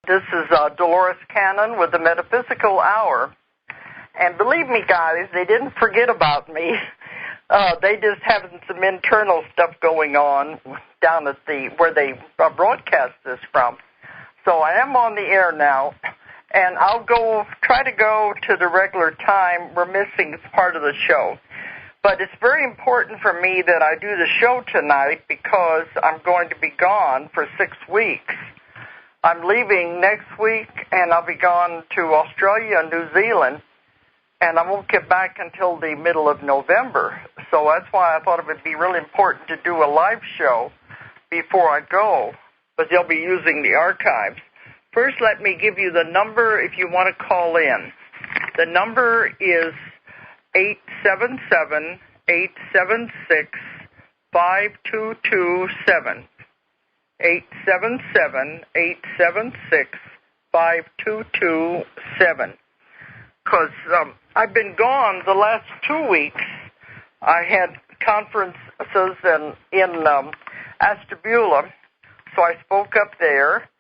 This is Dolores Cannon with the Metaphysical Hour. And believe me, guys, they didn't forget about me. They just having some internal stuff going on down at where they broadcast this from. So I am on the air now, and I'll try to go to the regular time. We're missing part of the show. But it's very important for me that I do the show tonight because I'm going to be gone for 6 weeks. I'm leaving next week, and I'll be gone to Australia and New Zealand, and I won't get back until the middle of November. So that's why I thought it would be really important to do a live show before I go, but they'll be using the archives. First, let me give you the number if you want to call in. The number is 877-876-5227. 877-876-5227. Because I've been gone the last 2 weeks. I had conferences in Ashtabula, so I spoke up there.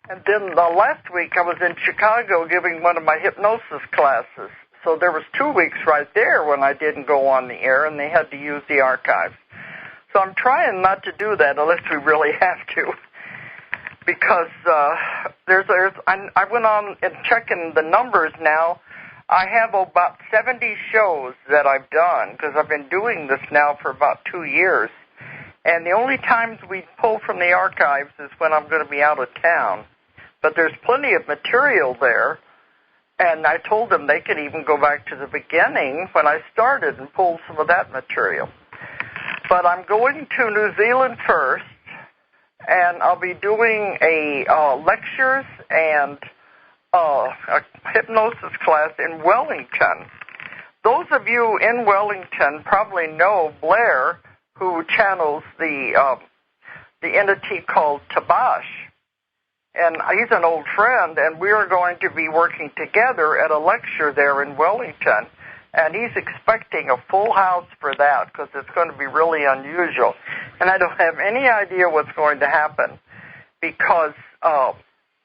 And then last week I was in Chicago giving one of my hypnosis classes. So there was 2 weeks right there when I didn't go on the air, and they had to use the archives. So I'm trying not to do that unless we really have to, because I went on and checking the numbers now. I have about 70 shows that I've done because I've been doing this now for about 2 years. And the only times we pull from the archives is when I'm going to be out of town. But there's plenty of material there. And I told them they could even go back to the beginning when I started and pull some of that material. But I'm going to New Zealand first, and I'll be doing lectures and a hypnosis class in Wellington. Those of you in Wellington probably know Blair, who channels the entity called Tabash. And he's an old friend, and we are going to be working together at a lecture there in Wellington. And he's expecting a full house for that because it's going to be really unusual. And I don't have any idea what's going to happen because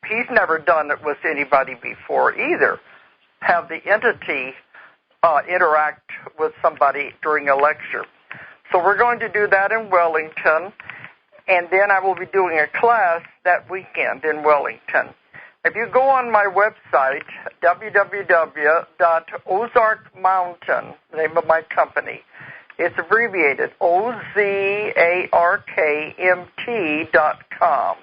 he's never done it with anybody before either, have the entity interact with somebody during a lecture. So we're going to do that in Wellington. And then I will be doing a class that weekend in Wellington. If you go on my website, www.ozarkmountain, the name of my company, it's abbreviated OZARKMT.com.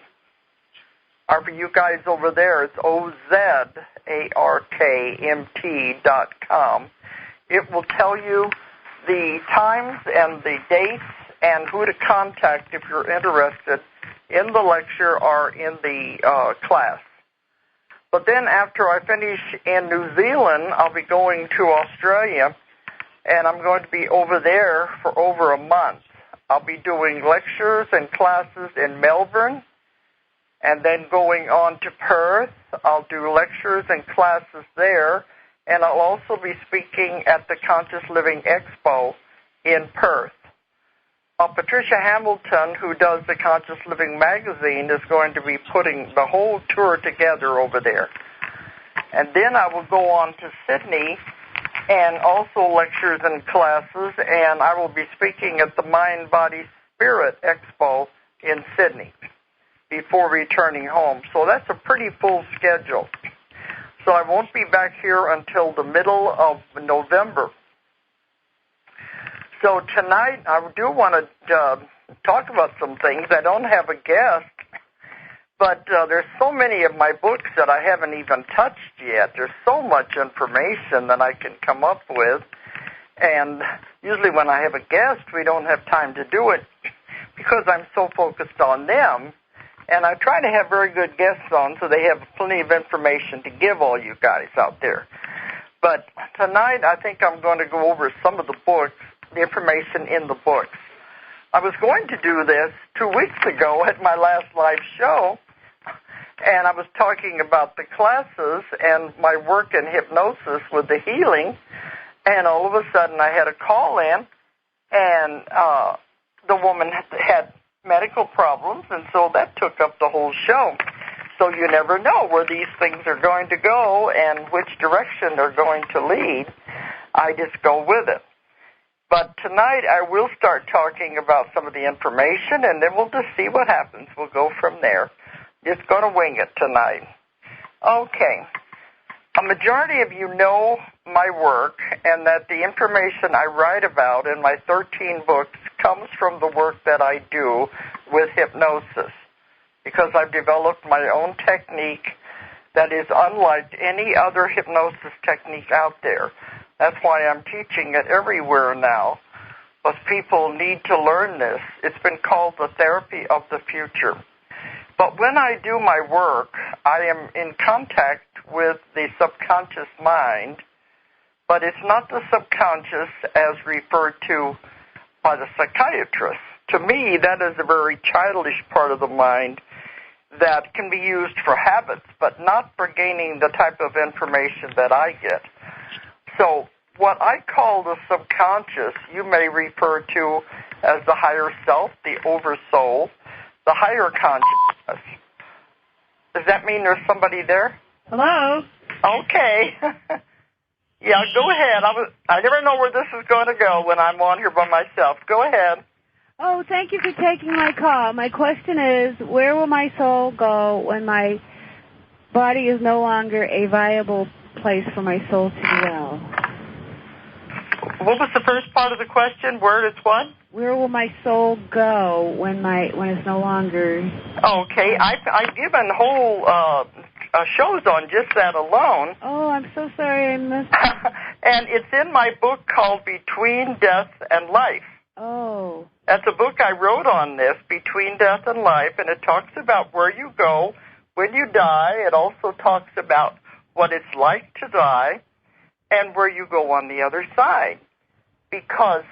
Or for you guys over there, it's OZARKMT.com. It will tell you the times and the dates and who to contact if you're interested in the lecture or in the class. But then after I finish in New Zealand, I'll be going to Australia, and I'm going to be over there for over a month. I'll be doing lectures and classes in Melbourne, and then going on to Perth. I'll do lectures and classes there, and I'll also be speaking at the Conscious Living Expo in Perth. Patricia Hamilton, who does the Conscious Living magazine, is going to be putting the whole tour together over there. And then I will go on to Sydney and also lectures and classes, and I will be speaking at the Mind, Body, Spirit Expo in Sydney before returning home. So that's a pretty full schedule. So I won't be back here until the middle of November. So tonight, I do want to talk about some things. I don't have a guest, but there's so many of my books that I haven't even touched yet. There's so much information that I can come up with, and usually when I have a guest, we don't have time to do it because I'm so focused on them, and I try to have very good guests on so they have plenty of information to give all you guys out there. But tonight, I think I'm going to go over some of the books, the information in the books. I was going to do this 2 weeks ago at my last live show, and I was talking about the classes and my work in hypnosis with the healing, and all of a sudden I had a call in, and the woman had medical problems, and so that took up the whole show. So you never know where these things are going to go and which direction they're going to lead. I just go with it. But tonight I will start talking about some of the information, and then we'll just see what happens. We'll go from there. Just going to wing it tonight. Okay. A majority of you know my work, and that the information I write about in my 13 books comes from the work that I do with hypnosis, because I've developed my own technique that is unlike any other hypnosis technique out there. That's why I'm teaching it everywhere now, because people need to learn this. It's been called the therapy of the future. But when I do my work, I am in contact with the subconscious mind, but it's not the subconscious as referred to by the psychiatrist. To me, that is a very childish part of the mind that can be used for habits, but not for gaining the type of information that I get. So what I call the subconscious, you may refer to as the higher self, the oversoul, the higher consciousness. Does that mean there's somebody there? Hello? Okay. Yeah, go ahead. I never know where this is going to go when I'm on here by myself. Go ahead. Oh, thank you for taking my call. My question is, where will my soul go when my body is no longer a viable place for my soul to dwell? What was the first part of the question? Where it's what? Where will my soul go when it's no longer... Okay, I've given whole shows on just that alone. Oh, I'm so sorry I missed it. And it's in my book called Between Death and Life. Oh. That's a book I wrote on this, Between Death and Life, and it talks about where you go when you die. It also talks about what it's like to die and where you go on the other side. Because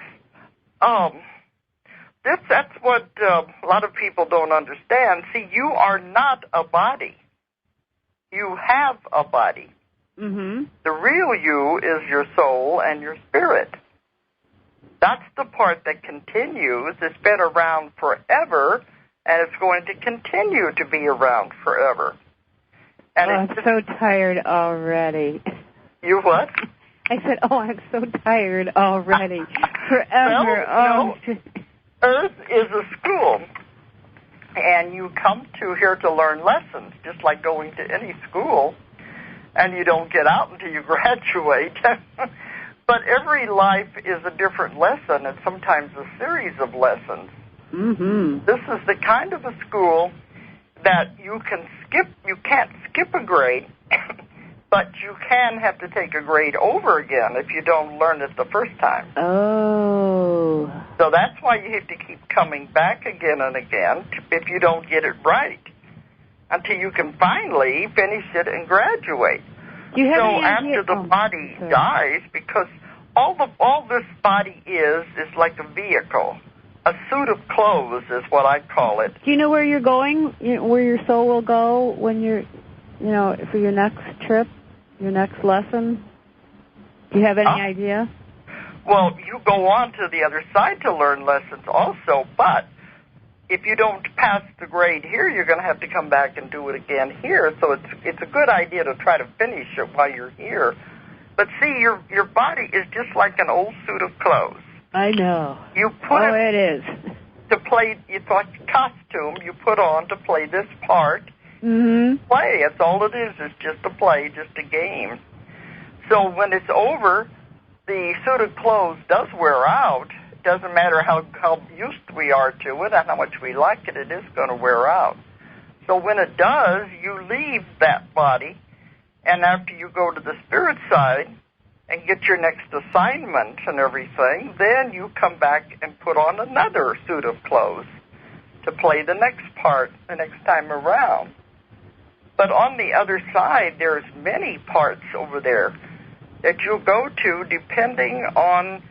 that's what a lot of people don't understand. See, you are not a body. You have a body. Mm-hmm. The real you is your soul and your spirit. That's the part that continues. It's been around forever, and it's going to continue to be around forever. And I'm so tired already. You what? I said, I'm so tired already. Forever. Well, Earth is a school, and you come to here to learn lessons, just like going to any school, and you don't get out until you graduate. But every life is a different lesson, and sometimes a series of lessons. Mm-hmm. This is the kind of a school that you can't skip a grade, but you can have to take a grade over again if you don't learn it the first time. Oh. So that's why you have to keep coming back again and again if you don't get it right, until you can finally finish it and graduate. Do you have so any idea? After the body dies, because all this body is like a vehicle. A suit of clothes is what I call it. Do you know where you're going, where your soul will go when you're, for your next trip, your next lesson? Do you have any idea? Well, you go on to the other side to learn lessons also, but if you don't pass the grade here, you're going to have to come back and do it again here. So it's a good idea to try to finish it while you're here. But see, your body is just like an old suit of clothes. I know. You put it is. To play, it's like a costume you put on to play this part. Mm-hmm. Play. That's all it is just a play, just a game. So when it's over, the suit of clothes does wear out. It doesn't matter how used we are to it and how much we like it, it is going to wear out. So when it does, you leave that body, and after you go to the spirit side and get your next assignment and everything, then you come back and put on another suit of clothes to play the next part the next time around. But on the other side, there's many parts over there that you'll go to depending on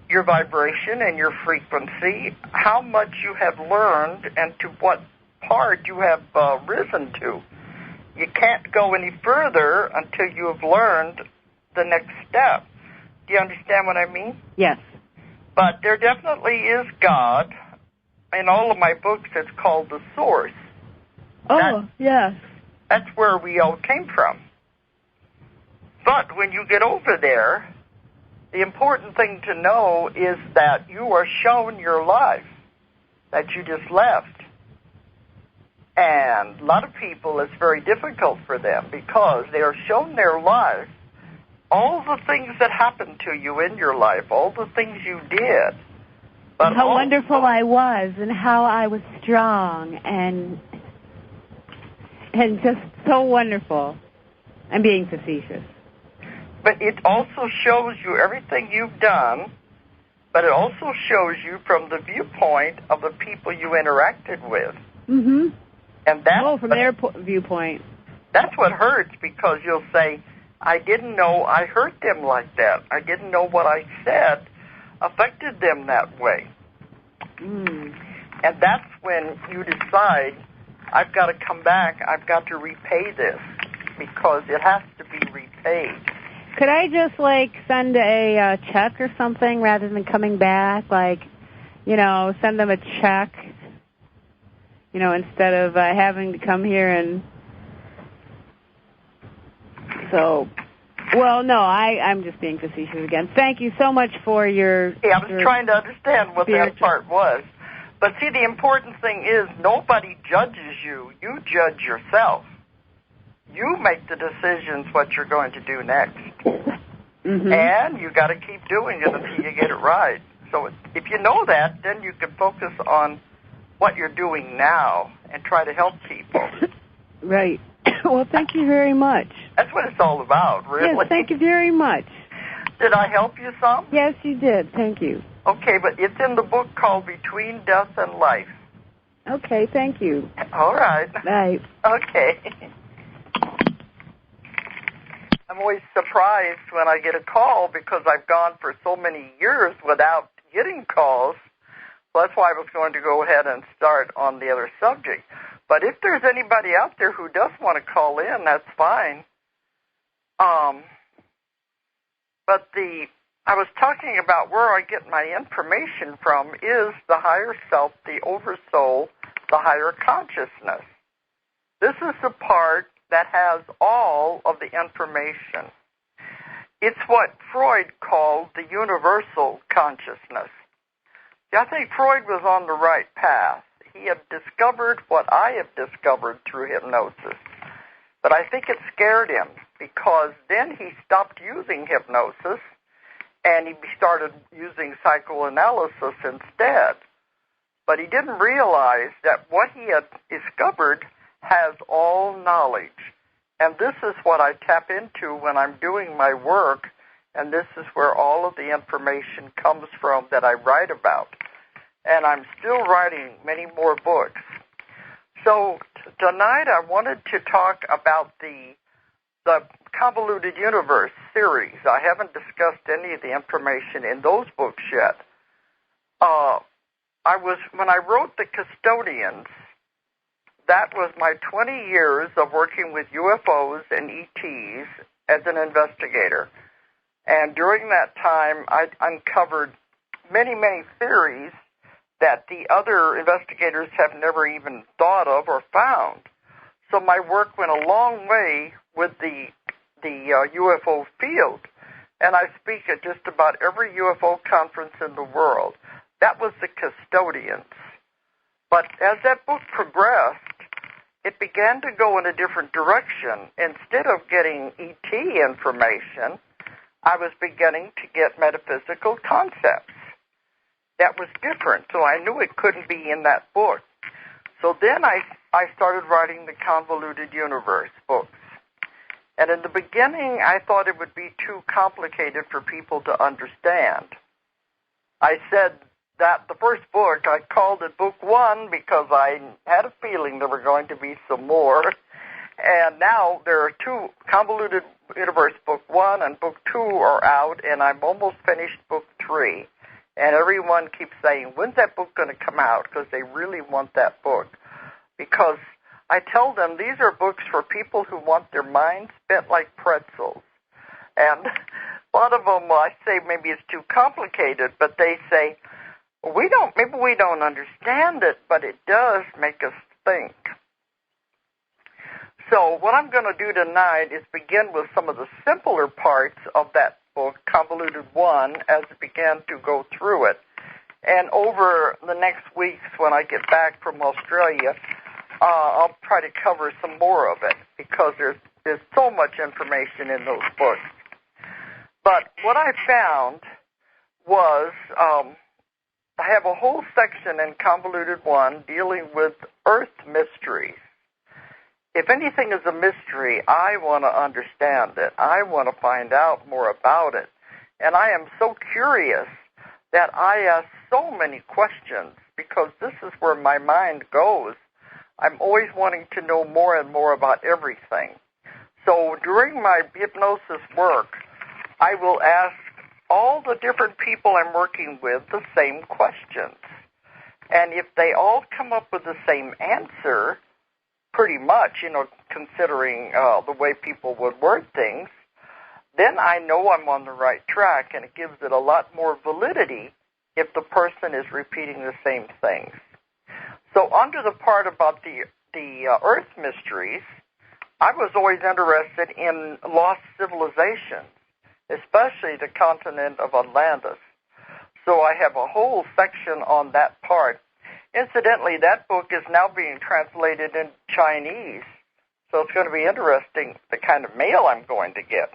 your vibration and your frequency, how much you have learned, and to what part you have risen to. You can't go any further until you have learned the next step. Do you understand what I mean? Yes. But there definitely is God. In all of my books, it's called the Source. Oh, yes. That's where we all came from. But when you get over there, the important thing to know is that you are shown your life that you just left. And a lot of people, it's very difficult for them because they are shown their life, all the things that happened to you in your life, all the things you did. But how wonderful I was and how I was strong and just so wonderful. I'm being facetious. But it also shows you everything you've done, but it also shows you from the viewpoint of the people you interacted with. Mm-hmm. And that's from their viewpoint. That's what hurts, because you'll say, I didn't know I hurt them like that. I didn't know what I said affected them that way. Mm. And that's when you decide, I've got to come back, I've got to repay this, because it has to be repaid. Could I just, send a check or something rather than coming back? Send them a check, instead of having to come here and... So, no, I'm just being facetious again. Thank you so much for your... Yeah, I was trying to understand what that part was. But see, the important thing is nobody judges you. You judge yourself. You make the decisions what you're going to do next. Mm-hmm. And you got to keep doing it until you get it right. So if you know that, then you can focus on what you're doing now and try to help people. Right. Well, thank you very much. That's what it's all about, really. Yes, thank you very much. Did I help you some? Yes, you did. Thank you. Okay, but it's in the book called Between Death and Life. Okay, thank you. All right. Bye. Okay. I'm always surprised when I get a call because I've gone for so many years without getting calls. So that's why I was going to go ahead and start on the other subject. But if there's anybody out there who does want to call in, that's fine. But I was talking about where I get my information from is the higher self, the oversoul, the higher consciousness. This is the part that has all of the information. It's what Freud called the universal consciousness. I think Freud was on the right path. He had discovered what I have discovered through hypnosis. But I think it scared him because then he stopped using hypnosis and he started using psychoanalysis instead. But he didn't realize that what he had discovered has all knowledge. And this is what I tap into when I'm doing my work, and this is where all of the information comes from that I write about. And I'm still writing many more books. So tonight I wanted to talk about the Convoluted Universe series. I haven't discussed any of the information in those books yet. When I wrote The Custodians, that was my 20 years of working with UFOs and ETs as an investigator. And during that time, I uncovered many, many theories that the other investigators have never even thought of or found. So my work went a long way with the UFO field, and I speak at just about every UFO conference in the world. That was The Custodians. But as that book progressed, it began to go in a different direction. Instead of getting ET information, I was beginning to get metaphysical concepts. That was different, so I knew it couldn't be in that book. So then I started writing the Convoluted Universe books. And in the beginning, I thought it would be too complicated for people to understand. I said that the first book, I called it Book 1 because I had a feeling there were going to be some more. And now there are two, Convoluted Universe Book 1 and Book 2 are out, and I'm almost finished Book 3. And everyone keeps saying, when's that book going to come out? Because they really want that book. Because I tell them these are books for people who want their minds bent like pretzels. And a lot of them, I say maybe it's too complicated, but they say, maybe we don't understand it, but it does make us think. So what I'm going to do tonight is begin with some of the simpler parts of that book, Convoluted One, as I began to go through it. And over the next weeks when I get back from Australia, I'll try to cover some more of it because there's so much information in those books. But what I found was I have a whole section in Convoluted One dealing with Earth mysteries. If anything is a mystery, I want to understand it. I want to find out more about it. And I am so curious that I ask so many questions because this is where my mind goes. I'm always wanting to know more and more about everything. So during my hypnosis work, I will ask all the different people I'm working with the same questions. And if they all come up with the same answer, pretty much, considering the way people would word things, then I know I'm on the right track, and it gives it a lot more validity if the person is repeating the same things. So under the part about the Earth mysteries, I was always interested in lost civilizations, especially the continent of Atlantis. So I have a whole section on that part. Incidentally, that book is now being translated in Chinese, so it's going to be interesting the kind of mail I'm going to get.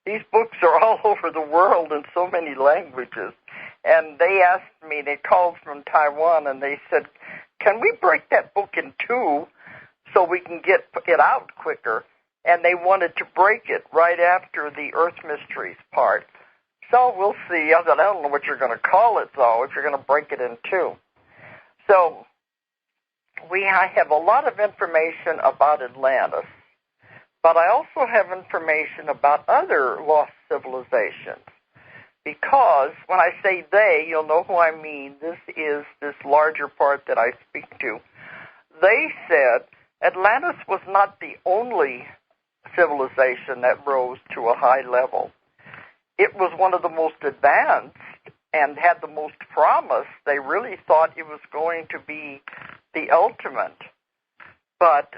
These books are all over the world in so many languages, and they asked me, they called from Taiwan, and they said, can we break that book in two so we can get it out quicker? And they wanted to break it right after the Earth Mysteries part. So we'll see. I said, I don't know what you're going to call it, though, if you're going to break it in two. So I have a lot of information about Atlantis, but I also have information about other lost civilizations. Because when I say they, you'll know who I mean. This is this larger part that I speak to. They said Atlantis was not the only civilization that rose to a high level. It was one of the most advanced and had the most promise. They really thought it was going to be the ultimate. But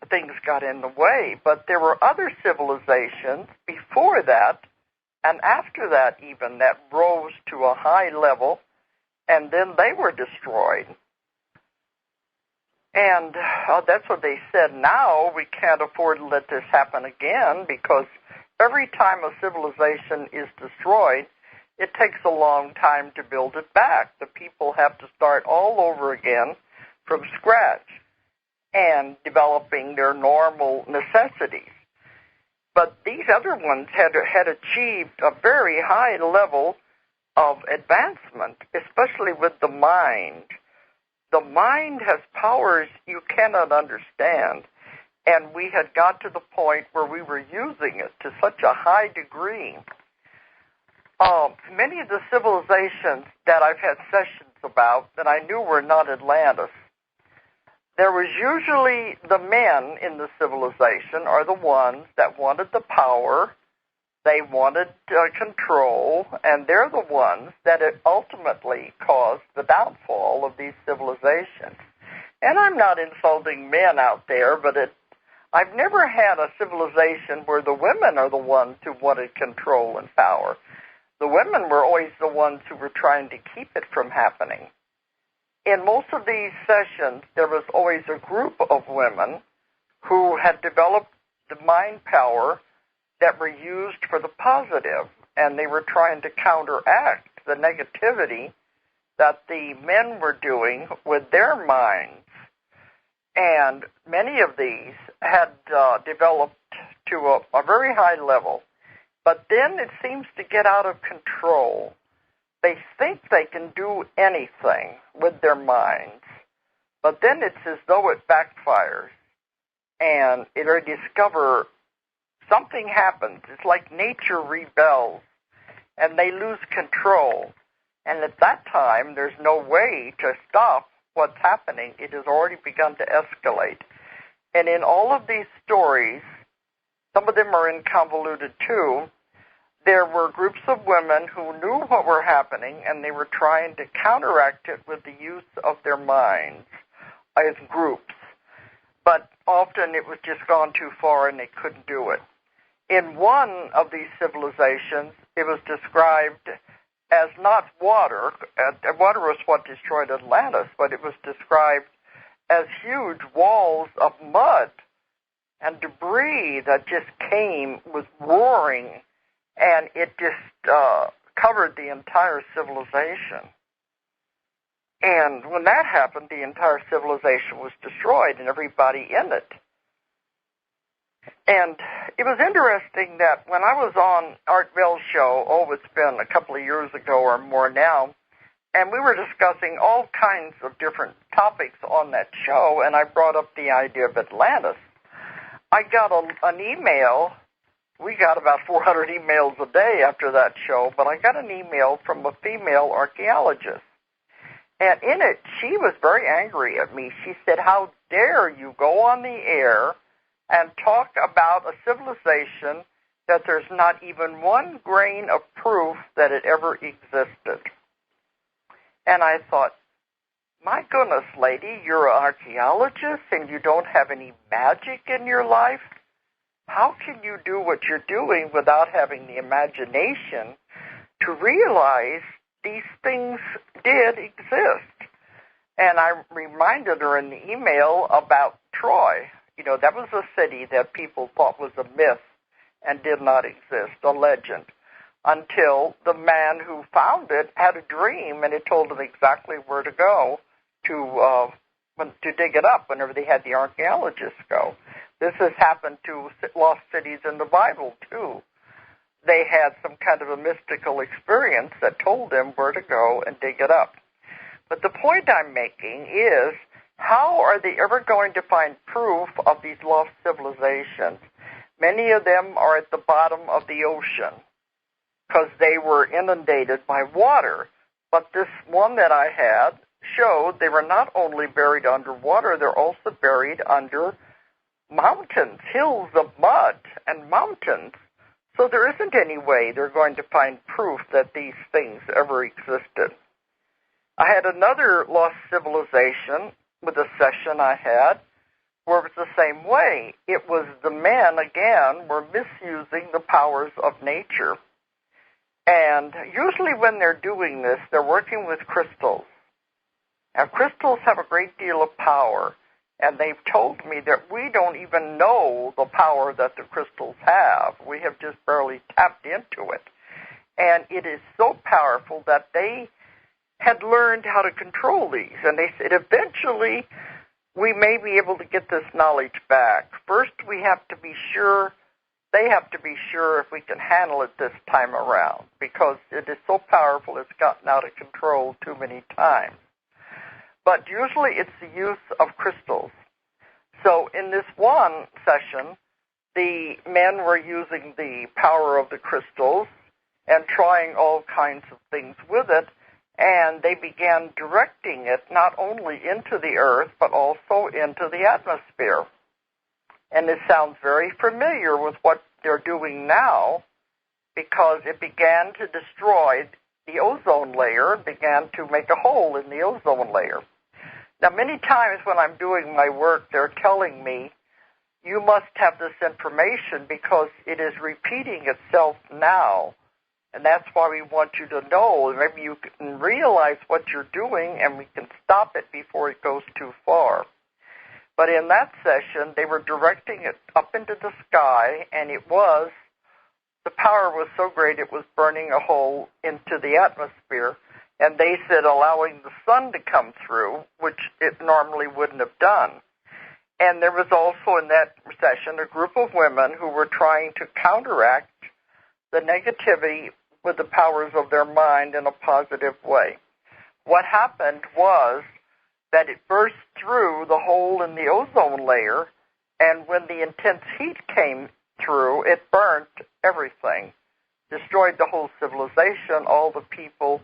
things got in the way. But there were other civilizations before that and after that even that rose to a high level, and then they were destroyed. And that's what they said. Now we can't afford to let this happen again because every time a civilization is destroyed, it takes a long time to build it back. The people have to start all over again from scratch and developing their normal necessities. But these other ones had achieved a very high level of advancement, especially with the mind. The mind has powers you cannot understand, and we had got to the point where we were using it to such a high degree. Many of the civilizations that I've had sessions about that I knew were not Atlantis, there was usually the men in the civilization are the ones that wanted the power, they wanted control, and they're the ones that ultimately caused the downfall of these civilizations. And I'm not insulting men out there, but I've never had a civilization where the women are the ones who wanted control and power. The women were always the ones who were trying to keep it from happening. In most of these sessions, there was always a group of women who had developed the mind power that were used for the positive, and they were trying to counteract the negativity that the men were doing with their minds. And many of these had developed to a very high level. But then it seems to get out of control. They think they can do anything with their minds, but then it's as though it backfires, and they discover something happens. It's like nature rebels, and they lose control. And at that time, there's no way to stop what's happening. It has already begun to escalate. And in all of these stories, some of them are in Convoluted too, there were groups of women who knew what were happening, and they were trying to counteract it with the use of their minds as groups. but often it was just gone too far and they couldn't do it. In one of these civilizations, it was described as not water. Water was what destroyed Atlantis, but it was described as huge walls of mud and debris that just came with roaring, and it just covered the entire civilization. And when that happened, the entire civilization was destroyed and everybody in it. And it was interesting that when I was on Art Bell's show, it's been a couple of years ago or more now, and we were discussing all kinds of different topics on that show, and I brought up the idea of Atlantis. I got an email. We got about 400 emails a day after that show, but I got an email from a female archaeologist. And in it, she was very angry at me. She said, "How dare you go on the air and talk about a civilization that there's not even one grain of proof that it ever existed?" And I thought, my goodness, lady, you're an archaeologist and you don't have any magic in your life? How can you do what you're doing without having the imagination to realize these things did exist? And I reminded her in the email about Troy. You know, that was a city that people thought was a myth and did not exist, a legend, until the man who found it had a dream, and it told him exactly where to go to dig it up whenever they had the archaeologists go. This has happened to lost cities in the Bible, too. They had some kind of a mystical experience that told them where to go and dig it up. But the point I'm making is, how are they ever going to find proof of these lost civilizations? Many of them are at the bottom of the ocean because they were inundated by water. But this one that I had showed they were not only buried underwater, they're also buried under mountains, hills of mud and mountains. So there isn't any way they're going to find proof that these things ever existed. I had another lost civilization with a session I had where it was the same way. It was the men, again, were misusing the powers of nature. And usually when they're doing this, they're working with crystals. Now, crystals have a great deal of power, and they've told me that we don't even know the power that the crystals have. We have just barely tapped into it. And it is so powerful that they had learned how to control these. And they said, eventually, we may be able to get this knowledge back. First, we have to be sure, they have to be sure if we can handle it this time around, because it is so powerful it's gotten out of control too many times. But usually it's the use of crystals. So in this one session, the men were using the power of the crystals and trying all kinds of things with it, and they began directing it not only into the earth, but also into the atmosphere. And it sounds very familiar with what they're doing now, because it began to destroy the ozone layer, began to make a hole in the ozone layer. Now, many times when I'm doing my work, they're telling me, you must have this information because it is repeating itself now. And that's why we want you to know. Maybe you can realize what you're doing and we can stop it before it goes too far. But in that session, they were directing it up into the sky, and the power was so great it was burning a hole into the atmosphere. And they said allowing the sun to come through, which it normally wouldn't have done. And there was also in that session a group of women who were trying to counteract the negativity with the powers of their mind in a positive way. What happened was that it burst through the hole in the ozone layer, and when the intense heat came through, it burnt everything, destroyed the whole civilization, all the people.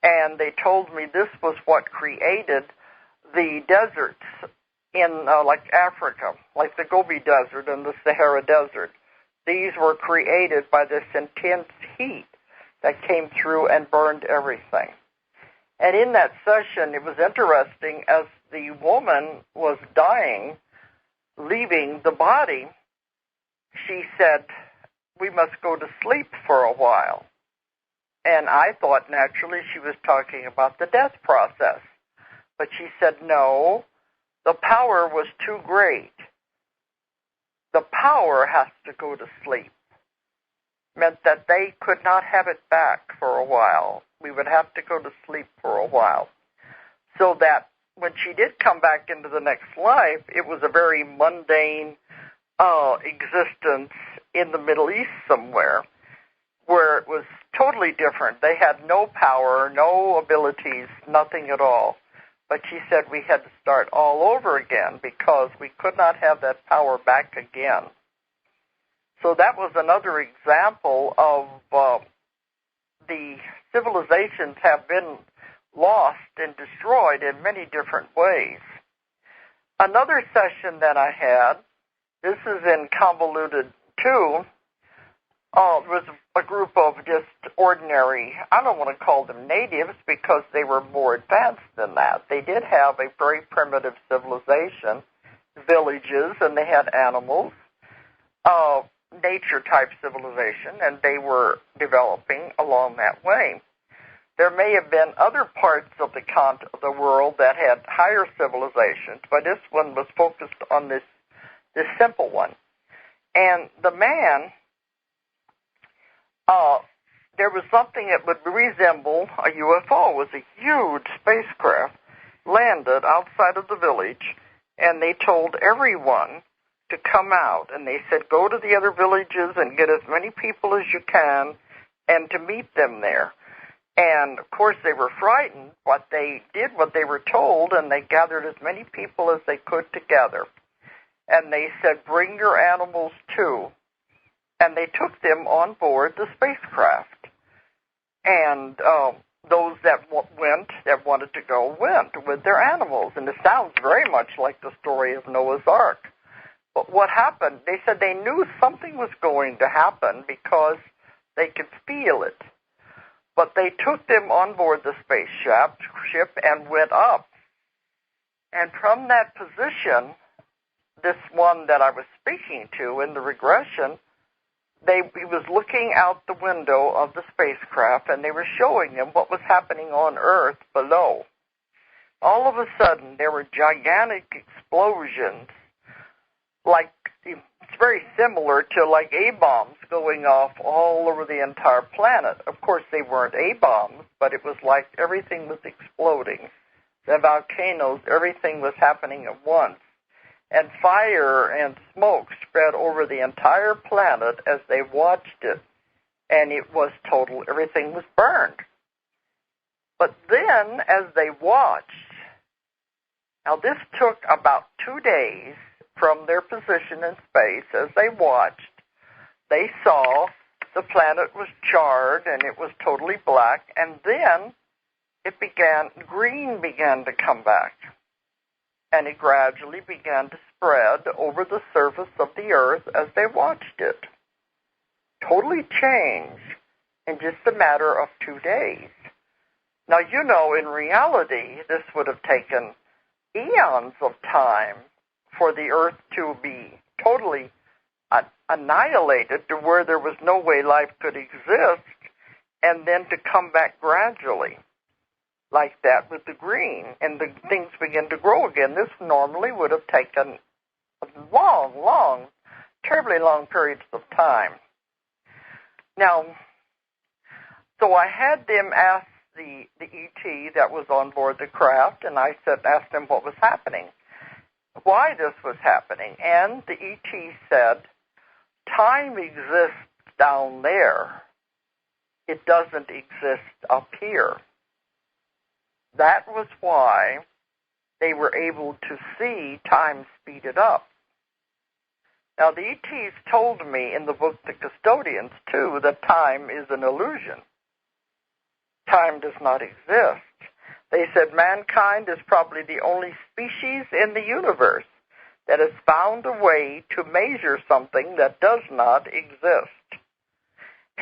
And they told me this was what created the deserts in like Africa, like the Gobi Desert and the Sahara Desert. These were created by this intense heat that came through and burned everything. And in that session, it was interesting, as the woman was dying, leaving the body, she said, we must go to sleep for a while. And I thought naturally she was talking about the death process. But she said, no, the power was too great. The power has to go to sleep. Meant that they could not have it back for a while. We would have to go to sleep for a while. So that when she did come back into the next life, it was a very mundane existence in the Middle East somewhere, where it was totally different. They had no power, no abilities, nothing at all. But she said we had to start all over again because we could not have that power back again. So that was another example of the civilizations have been lost and destroyed in many different ways. Another session that I had, this is in Convoluted 2, was a group of just ordinary, I don't want to call them natives because they were more advanced than that. They did have a very primitive civilization, villages, and they had animals, nature-type civilization, and they were developing along that way. There may have been other parts of the world that had higher civilizations, but this one was focused on this simple one. And the man, there was something that would resemble a UFO. It was a huge spacecraft, landed outside of the village, and they told everyone to come out. And they said, go to the other villages and get as many people as you can and to meet them there. And, of course, they were frightened, but they did what they were told, and they gathered as many people as they could together. And they said, bring your animals too. And they took them on board the spacecraft. And those that wanted to go, went with their animals. And it sounds very much like the story of Noah's Ark. But what happened, they said they knew something was going to happen because they could feel it. But they took them on board the spaceship and went up. And from that position, this one that I was speaking to in the regression, he was looking out the window of the spacecraft, and they were showing him what was happening on Earth below. All of a sudden, there were gigantic explosions, like it's very similar to like A-bombs going off all over the entire planet. Of course, they weren't A-bombs, but it was like everything was exploding. The volcanoes, everything was happening at once. And fire and smoke spread over the entire planet as they watched it. And it was total, everything was burned. But then, as they watched, now this took about 2 days from their position in space. As they watched, they saw the planet was charred and it was totally black. And then green began to come back. And it gradually began to spread over the surface of the earth as they watched it. Totally changed in just a matter of 2 days. Now, you know, in reality, this would have taken eons of time for the earth to be totally annihilated to where there was no way life could exist, and then to come back gradually. Like that with the green, and the things begin to grow again. This normally would have taken long, terribly long periods of time. Now, so I had them ask the ET that was on board the craft, and I asked them what was happening, why this was happening. And the ET said, time exists down there. It doesn't exist up here. That was why they were able to see time speeded up. Now, the ETs told me in the book The Custodians, too, that time is an illusion. Time does not exist. They said mankind is probably the only species in the universe that has found a way to measure something that does not exist.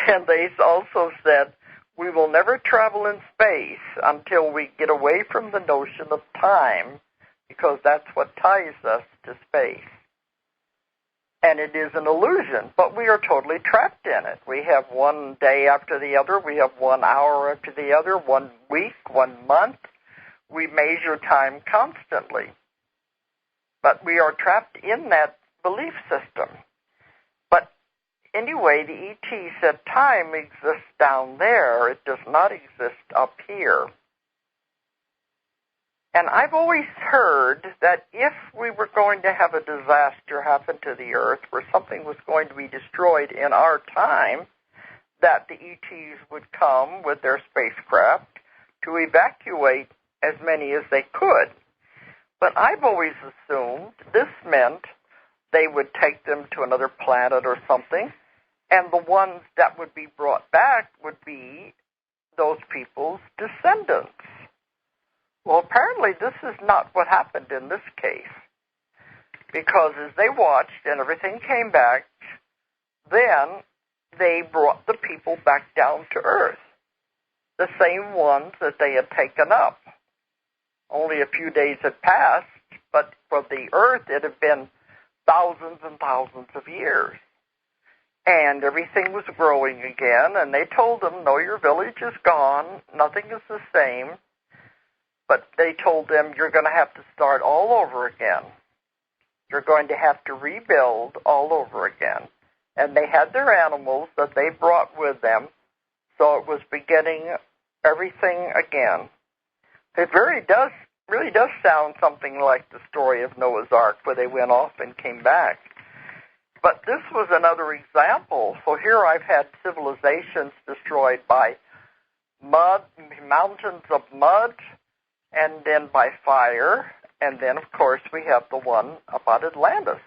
And they also said, we will never travel in space until we get away from the notion of time, because that's what ties us to space. And it is an illusion, but we are totally trapped in it. We have one day after the other. We have 1 hour after the other, 1 week, 1 month. We measure time constantly. But we are trapped in that belief system. But anyway, the ET said time exists down there. It does not exist up here. And I've always heard that if we were going to have a disaster happen to the Earth where something was going to be destroyed in our time, that the ETs would come with their spacecraft to evacuate as many as they could. But I've always assumed this meant they would take them to another planet or something, and the ones that would be brought back would be those people's descendants. Well, apparently this is not what happened in this case, because as they watched and everything came back, then they brought the people back down to Earth, the same ones that they had taken up. Only a few days had passed, but for the Earth it had been thousands and thousands of years. And everything was growing again, and they told them, no, your village is gone, nothing is the same. But they told them, you're going to have to start all over again. You're going to have to rebuild all over again. And they had their animals that they brought with them, so it was beginning everything again. It really does sound something like the story of Noah's Ark, where they went off and came back. But this was another example. So here I've had civilizations destroyed by mud, mountains of mud, and then by fire, and then, of course, we have the one about Atlantis,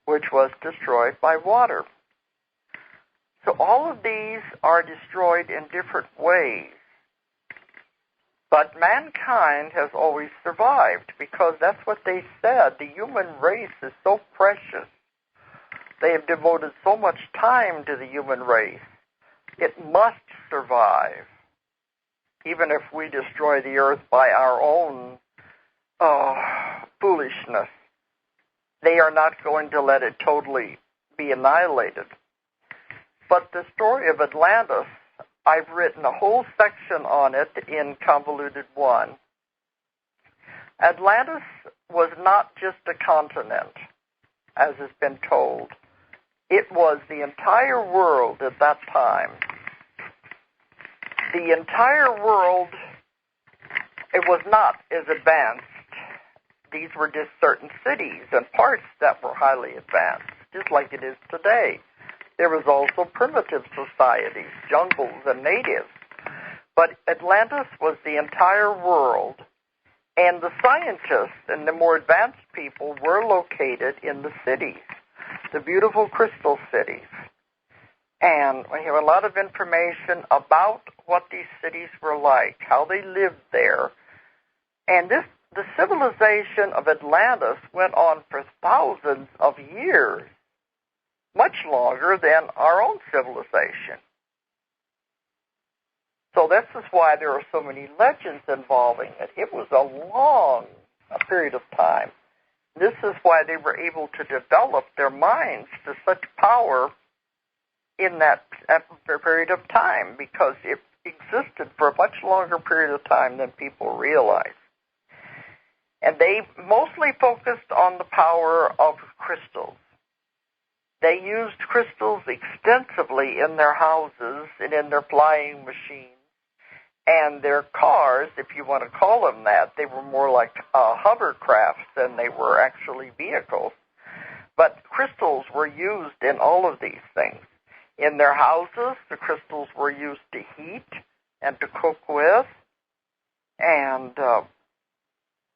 which was destroyed by water. So all of these are destroyed in different ways. But mankind has always survived, because that's what they said. The human race is so precious. They have devoted so much time to the human race. It must survive. Even if we destroy the Earth by our own foolishness, they are not going to let it totally be annihilated. But the story of Atlantis, I've written a whole section on it in Convoluted 1. Atlantis was not just a continent, as has been told. It was the entire world at that time. The entire world, it was not as advanced. These were just certain cities and parts that were highly advanced, just like it is today. There was also primitive societies, jungles, and natives. But Atlantis was the entire world, and the scientists and the more advanced people were located in the cities, the beautiful crystal cities. And we have a lot of information about what these cities were like, how they lived there. And the civilization of Atlantis went on for thousands of years, much longer than our own civilization. So this is why there are so many legends involving it. It was a long period of time. This is why they were able to develop their minds to such power in that period of time, because it existed for a much longer period of time than people realize. And they mostly focused on the power of crystals. They used crystals extensively in their houses and in their flying machines and their cars, if you want to call them that. They were more like hovercrafts than they were actually vehicles. But crystals were used in all of these things. In their houses, the crystals were used to heat and to cook with, and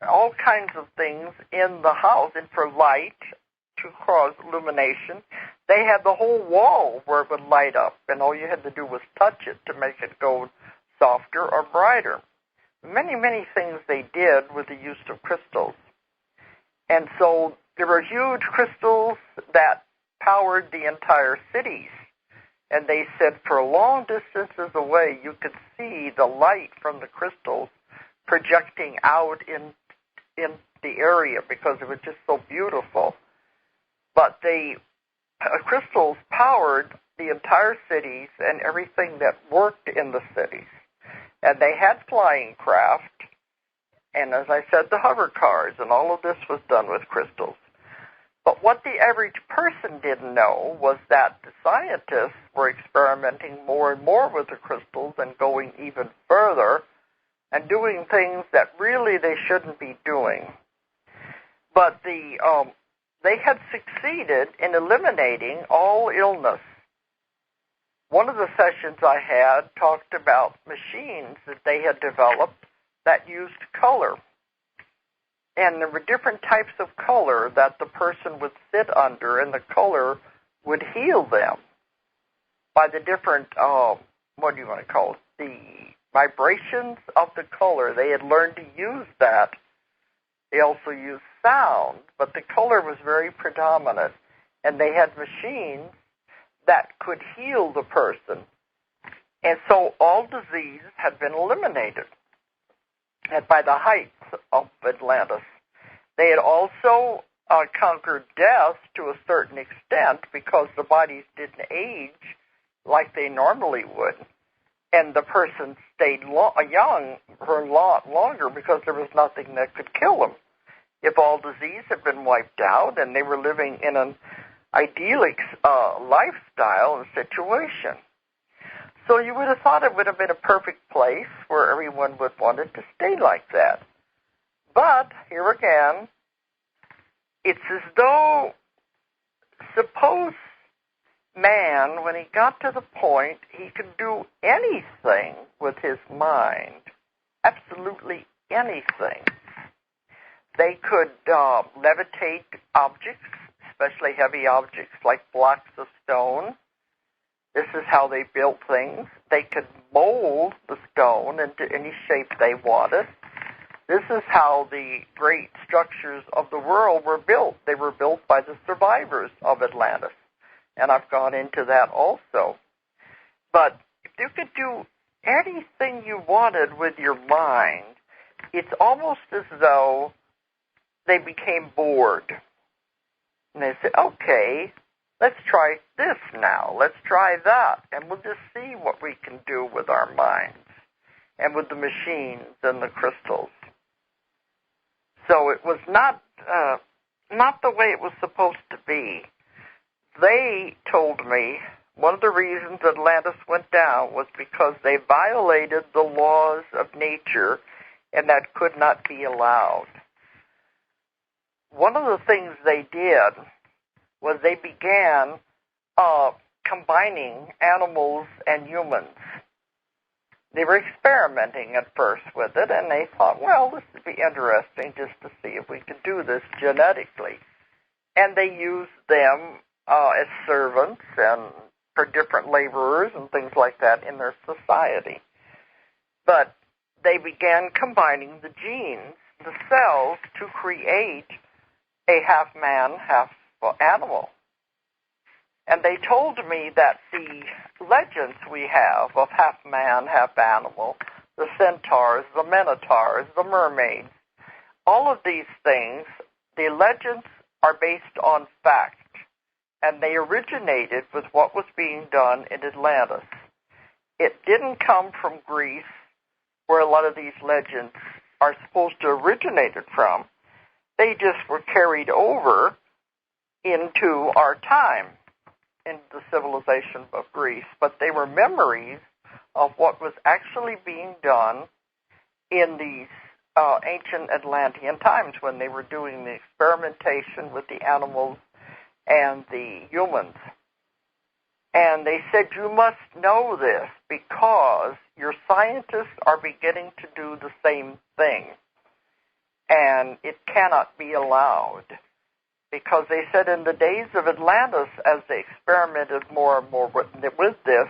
all kinds of things in the house, and for light, to cause illumination. They had the whole wall where it would light up, and all you had to do was touch it to make it go softer or brighter. Many, many things they did with the use of crystals. And so there were huge crystals that powered the entire cities. And they said for long distances away, you could see the light from the crystals projecting out in the area, because it was just so beautiful. But they crystals powered the entire cities and everything that worked in the cities. And they had flying craft, and as I said, the hover cars, and all of this was done with crystals. But what the average person didn't know was that the scientists were experimenting more and more with the crystals and going even further and doing things that really they shouldn't be doing. But they had succeeded in eliminating all illness. One of the sessions I had talked about machines that they had developed that used color. And there were different types of color that the person would sit under, and the color would heal them by the different, what do you want to call it, the vibrations of the color. They had learned to use that. They also used sound, but the color was very predominant. And they had machines that could heal the person. And so all disease had been eliminated. And by the heights of Atlantis, they had also conquered death to a certain extent because the bodies didn't age like they normally would. And the person stayed young for a lot longer because there was nothing that could kill them. If all disease had been wiped out and they were living in an idyllic lifestyle and situation. So you would have thought it would have been a perfect place where everyone would want it to stay like that. But, here again, it's as though, suppose man, when he got to the point he could do anything with his mind, absolutely anything. They could levitate objects, especially heavy objects like blocks of stone. This is how they built things. They could mold the stone into any shape they wanted. This is how the great structures of the world were built. They were built by the survivors of Atlantis. And I've gone into that also. But if you could do anything you wanted with your mind, it's almost as though they became bored. And they said, okay, let's try this now. Let's try that. And we'll just see what we can do with our minds and with the machines and the crystals. So it was not the way it was supposed to be. They told me one of the reasons Atlantis went down was because they violated the laws of nature, and that could not be allowed. One of the things they did was they began combining animals and humans. They were experimenting at first with it, and they thought, well, this would be interesting just to see if we could do this genetically. And they used them as servants and for different laborers and things like that in their society. But they began combining the genes, the cells, to create a half-man, half-animal. And they told me that the legends we have of half-man, half-animal, the centaurs, the minotaurs, the mermaids, all of these things, the legends are based on fact. And they originated with what was being done in Atlantis. It didn't come from Greece, where a lot of these legends are supposed to have originated from. They just were carried over into our time, into the civilization of Greece. But they were memories of what was actually being done in these ancient Atlantean times when they were doing the experimentation with the animals and the humans. And they said, you must know this because your scientists are beginning to do the same thing. And it cannot be allowed. Because they said in the days of Atlantis, as they experimented more and more with this,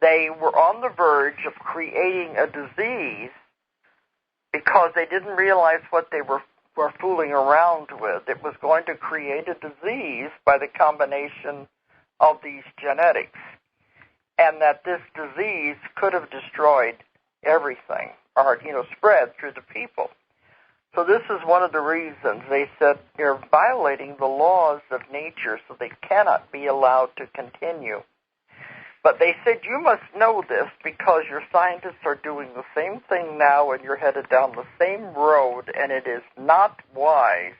they were on the verge of creating a disease because they didn't realize what they were fooling around with. It was going to create a disease by the combination of these genetics, and that this disease could have destroyed everything or, spread through the people. So this is one of the reasons. They said you're violating the laws of nature, so they cannot be allowed to continue. But they said you must know this because your scientists are doing the same thing now and you're headed down the same road, and it is not wise.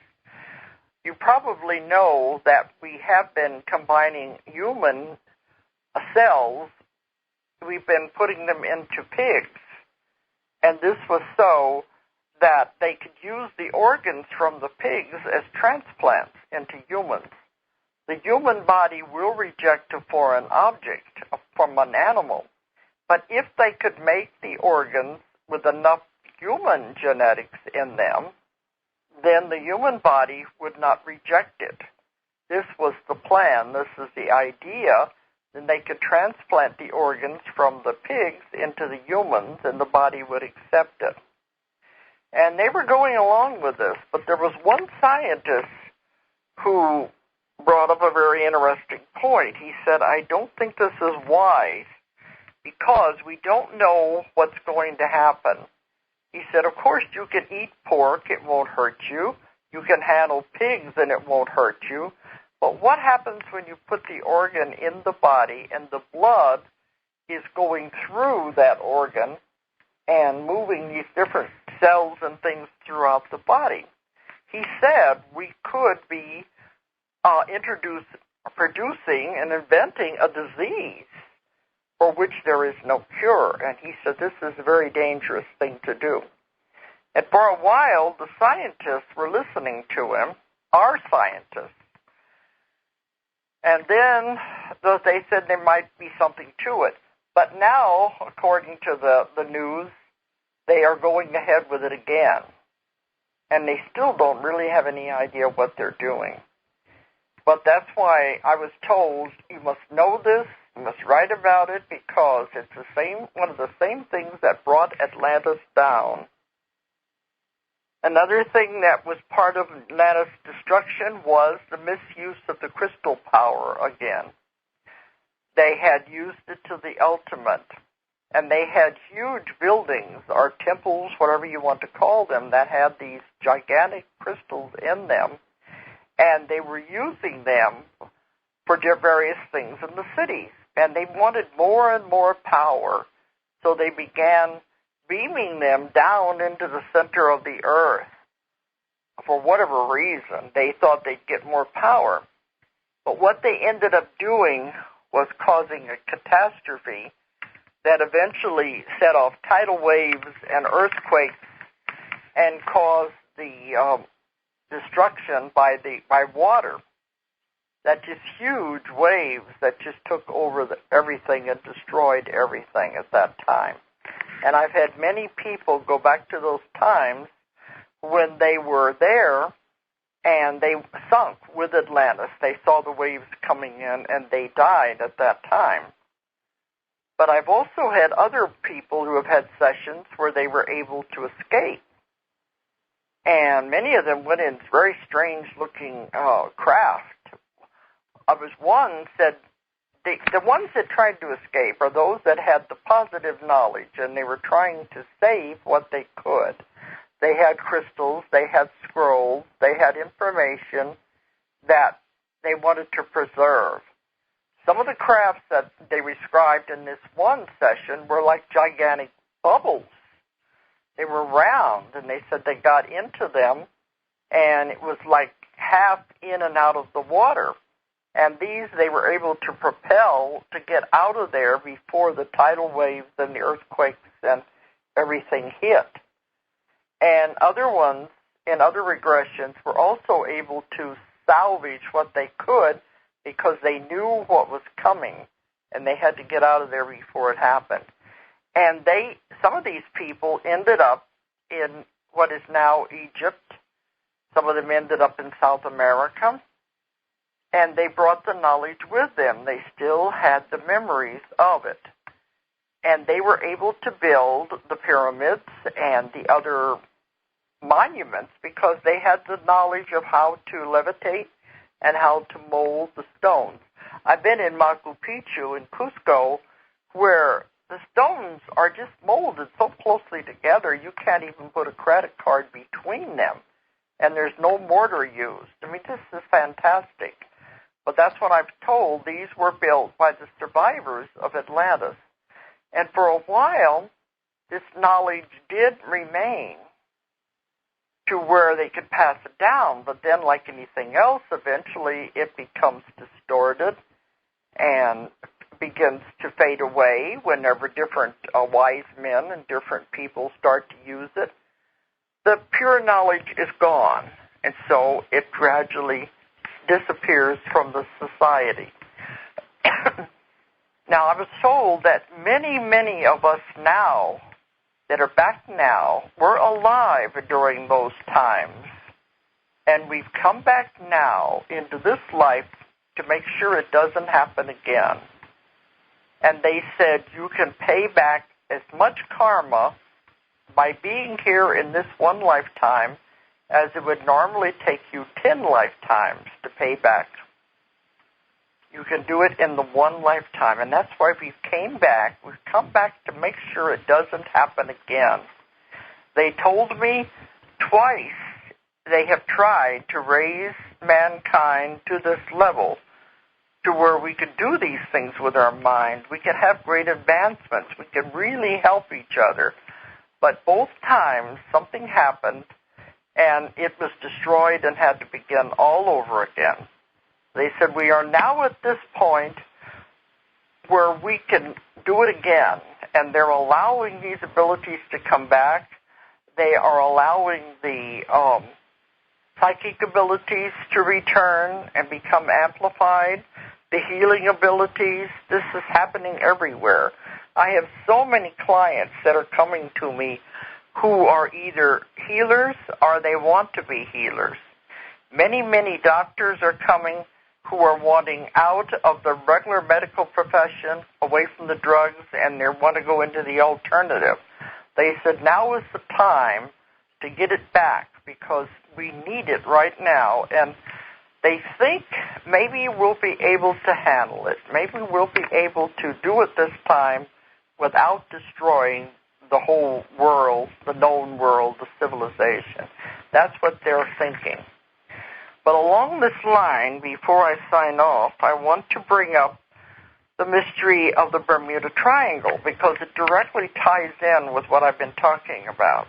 You probably know that we have been combining human cells. We've been putting them into pigs, and this was so that they could use the organs from the pigs as transplants into humans. The human body will reject a foreign object from an animal, but if they could make the organs with enough human genetics in them, then the human body would not reject it. This was the plan. This is the idea. Then they could transplant the organs from the pigs into the humans, and the body would accept it. And they were going along with this, but there was one scientist who brought up a very interesting point. He said, I don't think this is wise because we don't know what's going to happen. He said, of course, you can eat pork, it won't hurt you. You can handle pigs and it won't hurt you. But what happens when you put the organ in the body and the blood is going through that organ and moving these different cells and things throughout the body? He said we could be producing and inventing a disease for which there is no cure. And he said this is a very dangerous thing to do. And for a while, the scientists were listening to him, our scientists. And then they said there might be something to it. But now, according to the news, they are going ahead with it again. And they still don't really have any idea what they're doing. But that's why I was told you must know this, you must write about it, because it's one of the same things that brought Atlantis down. Another thing that was part of Atlantis' destruction was the misuse of the crystal power again. They had used it to the ultimate, and they had huge buildings or temples, whatever you want to call them, that had these gigantic crystals in them, and they were using them for various things in the cities. And they wanted more and more power, so they began beaming them down into the center of the earth. For whatever reason, they thought they'd get more power. But what they ended up doing was causing a catastrophe that eventually set off tidal waves and earthquakes and caused the destruction by water. That just huge waves that just took over everything and destroyed everything at that time. And I've had many people go back to those times when they were there and they sunk with Atlantis. They saw the waves coming in and they died at that time. But I've also had other people who have had sessions where they were able to escape. And many of them went in very strange-looking craft. One said, the ones that tried to escape are those that had the positive knowledge, and they were trying to save what they could. They had crystals, they had scrolls, they had information that they wanted to preserve. Some of the crafts that they described in this one session were like gigantic bubbles. They were round, and they said they got into them, and it was like half in and out of the water. And these they were able to propel to get out of there before the tidal waves and the earthquakes and everything hit. And other ones, in other regressions, were also able to salvage what they could because they knew what was coming, and they had to get out of there before it happened. And some of these people ended up in what is now Egypt. Some of them ended up in South America. And they brought the knowledge with them. They still had the memories of it. And they were able to build the pyramids and the other monuments because they had the knowledge of how to levitate and how to mold the stones. I've been in Machu Picchu in Cusco where the stones are just molded so closely together you can't even put a credit card between them. And there's no mortar used. I mean, this is fantastic. But that's what I've told. These were built by the survivors of Atlantis. And for a while, this knowledge did remain to where they could pass it down. But then, like anything else, eventually it becomes distorted and begins to fade away whenever different wise men and different people start to use it. The pure knowledge is gone, and so it gradually disappears from the society. Now, I was told that many of us now that are back now were alive during those times, and we've come back now into this life to make sure it doesn't happen again. And they said you can pay back as much karma by being here in this one lifetime as it would normally take you 10 lifetimes to pay back. You can do it in the one lifetime, and that's why we came back. We've come back to make sure it doesn't happen again. They told me twice they have tried to raise mankind to this level, to where we could do these things with our mind. We could have great advancements. We could really help each other. But both times something happened, and it was destroyed and had to begin all over again. They said, we are now at this point where we can do it again, and they're allowing these abilities to come back. They are allowing the psychic abilities to return and become amplified, the healing abilities. This is happening everywhere. I have so many clients that are coming to me who are either healers or they want to be healers. Many doctors are coming who are wanting out of the regular medical profession, away from the drugs, and they want to go into the alternative. They said now is the time to get it back because we need it right now. And they think maybe we'll be able to handle it. Maybe we'll be able to do it this time without destroying the whole world, the known world, the civilization. That's what they're thinking. But along this line, before I sign off, I want to bring up the mystery of the Bermuda Triangle because it directly ties in with what I've been talking about.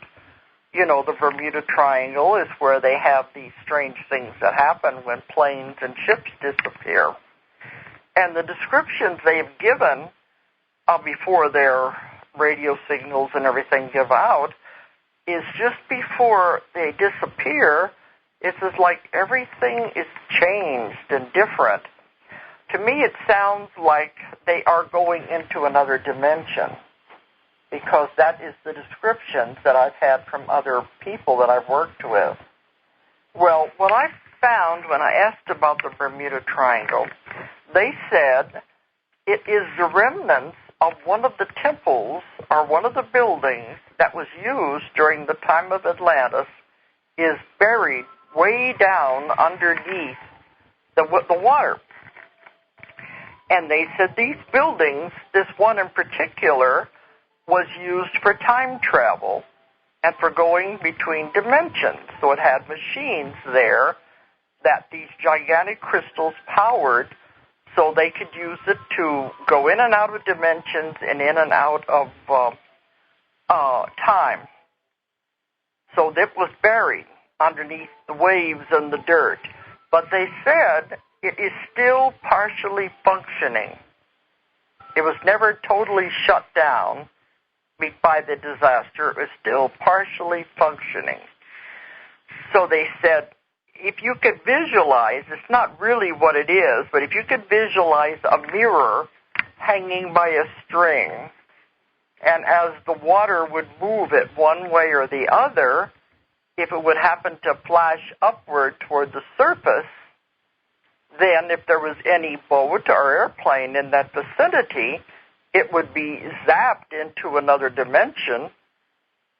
You know, the Bermuda Triangle is where they have these strange things that happen when planes and ships disappear. And the descriptions they have given before their radio signals and everything give out is just before they disappear, it's as like everything is changed and different. To me, it sounds like they are going into another dimension because that is the descriptions that I've had from other people that I've worked with. Well, what I found when I asked about the Bermuda Triangle, they said it is the remnants of one of the temples or one of the buildings that was used during the time of Atlantis is buried way down underneath the water. And they said these buildings, this one in particular, was used for time travel and for going between dimensions. So it had machines there that these gigantic crystals powered so they could use it to go in and out of dimensions and in and out of time. So it was buried underneath the waves and the dirt. But they said it is still partially functioning. It was never totally shut down by the disaster. It was still partially functioning. So they said, if you could visualize, it's not really what it is, but if you could visualize a mirror hanging by a string, and as the water would move it one way or the other, if it would happen to flash upward toward the surface, then if there was any boat or airplane in that vicinity, it would be zapped into another dimension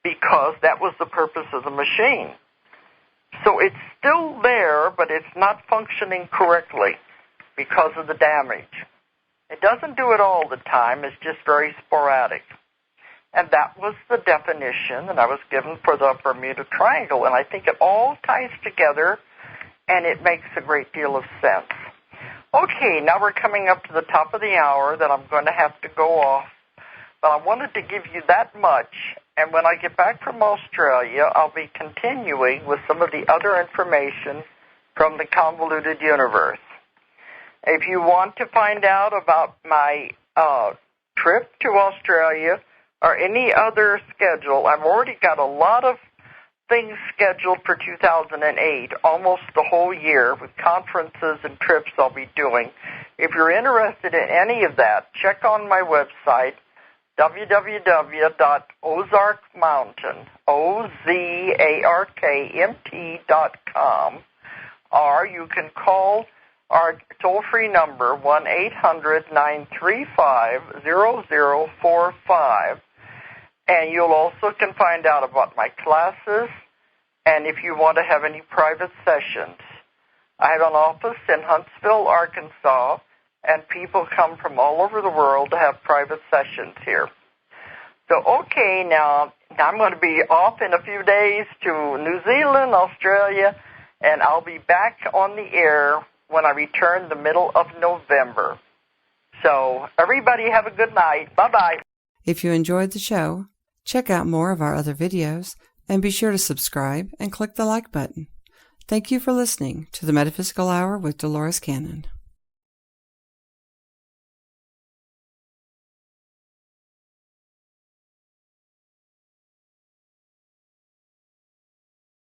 because that was the purpose of the machine. So it's still there, but it's not functioning correctly because of the damage. It doesn't do it all the time. It's just very sporadic. And that was the definition that I was given for the Bermuda Triangle. And I think it all ties together, and it makes a great deal of sense. Okay, now we're coming up to the top of the hour that I'm going to have to go off. But I wanted to give you that much. And when I get back from Australia, I'll be continuing with some of the other information from the convoluted universe. If you want to find out about my trip to Australia or any other schedule, I've already got a lot of things scheduled for 2008, almost the whole year, with conferences and trips I'll be doing. If you're interested in any of that, check on my website, www.ozarkmountain.com, or you can call our toll-free number, 1-800-935-0045, and you'll also can find out about my classes and if you want to have any private sessions. I have an office in Huntsville, Arkansas, and people come from all over the world to have private sessions here. So, okay, now I'm going to be off in a few days to New Zealand, Australia, and I'll be back on the air when I return the middle of November. So, everybody have a good night. Bye-bye. If you enjoyed the show, check out more of our other videos and be sure to subscribe and click the like button. Thank you for listening to the Metaphysical Hour with Dolores Cannon.